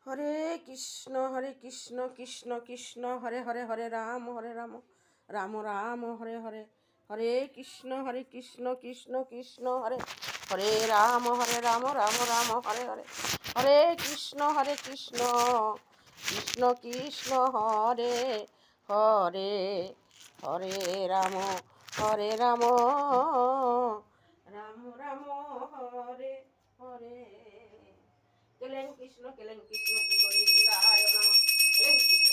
হরে কৃষ্ণ কৃষ্ণ কৃষ্ণ হরে হরে হরে রাম রাম রাম হরে হরে হরে কৃষ্ণ কৃষ্ণ কৃষ্ণ হরে হরে রাম রাম রাম হরে হরে হরে কৃষ্ণ কৃষ্ণ কৃষ্ণ হরে হরে হরে রাম রাম রাম হরে হরে কেলেং কৃষ্ণ শ্রী গোবিন্দায় নমঃ কেলেং কৃষ্ণ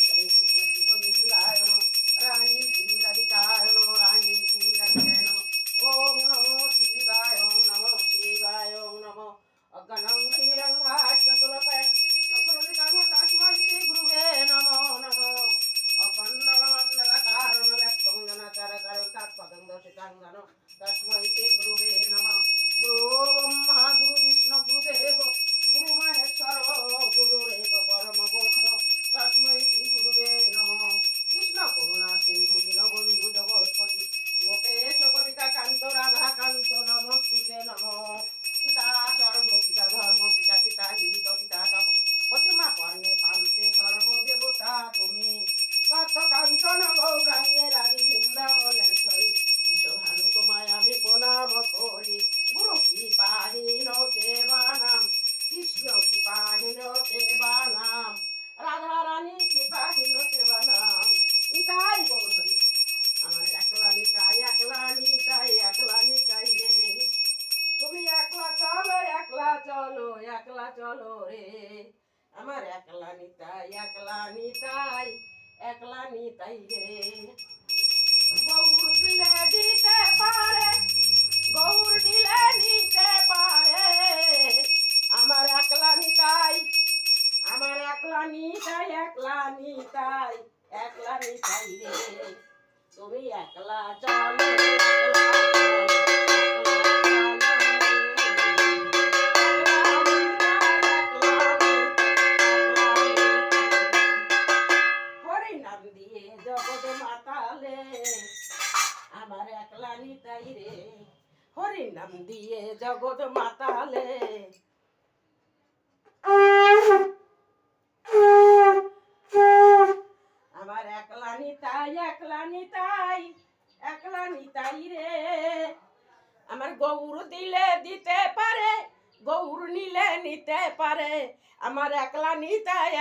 শ্রী গোবিন্দায় নমঃ রানী রাধিকায় নমঃ রানী রাধিকায় নমঃ ওম নমো শিবায় ওম নমো শিবায় ওম নমো অজ্ঞানং তিমিরং ভাস্য তুলপায় চক্রলিকাং তস্मै শ্রী গুরুবে নমো নমো অখণ্ডমণ্ডলকারণ ব্যক্তং জনচরকারং তৎপদং দর্শিতাং জন তস্मै শ্রী গুরুবে নমঃ গুরু ব্রহ্মা গুরু বিষ্ণু গুরুদেব গুরু মহেশ্বর গুরুরেব পরম ব্রহ্ম তস্मै শ্রী গুরুবে নমঃ কৃষ্ণ করুণা সিন্ধু দীনবন্ধু জগৎপতি গোপেশ গোপিকা কান্ত রাধা কান্ত নমস্তুতে নমঃ পিতা সর্ব পিতা ধর্ম পিতা পিতা হিত পিতা তপ প্রতিমা কর্ণে পান্তে সর্বদেবতা তুমি তত কাঞ্চন গৌরাঙ্গে রাধি বৃন্দাবনেশ্বরী বিশ্বভানু তোমায় আমি প্রণাম করি গুরু কৃপাহীন কেবানাম কৃষ্ণ কৃপাহীন কেবানাম রাধা রানী কৃপাহীন কেবানাম নিতাই গৌর আমার একলা নিতাই রে তুমি একলা চলো রে আমার একলা নিতাই রে গৌর দিলে দিতে পারে গৌর দিলে নিতে পারে আমার একলা নিতাই রে তুমি একলা চলো হরি নাম দিয়ে জগৎ মাতালে আমার একলা নিতাই রে হরি নাম দিয়ে জগৎ মাতালে আমার একলা নিতাই রে আমার গৌর দিলে দিতে পারে গৌর নিলে নিতে পারে আমার একলা নিতাই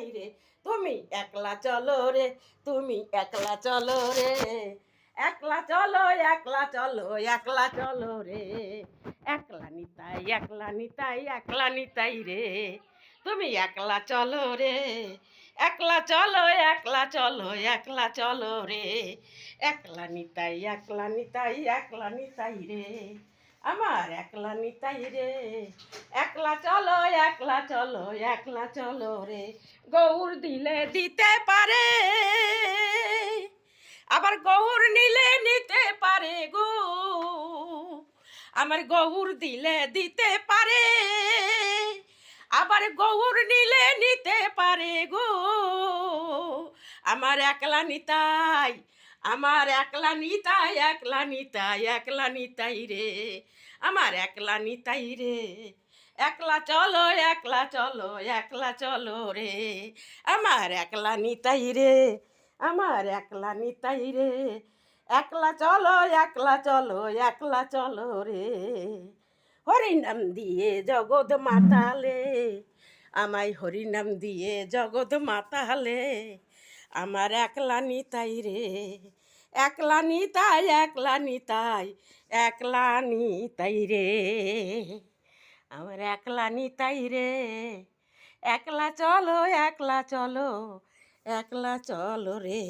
রে তুমি একলা চলো রে একলা চলো রে একলা চলো রে একলা নিতাই রে তুমি একলা চলো রে একলা চলো রে একলা নিতাই রে আমার একলা নিতাই রে একলা চলো রে গৌর দিলে দিতে পারে আবার গৌর নিলে নিতে পারে গো আমার গৌর দিলে দিতে পারে আবার গৌর নিলে নিতে পারে গো আমার একলা নিতাই রে আমার একলা নিতাই রে একলা চলো রে আমার একলা নিতাই রে একলা চলো রে হরিনাম দিয়ে জগৎ মাতালে আমায় হরিনাম দিয়ে জগৎ মাতালে আমার একলা নিতাই রে একলা নিতাই রে আমার একলা নিতাই রে একলা চলো রে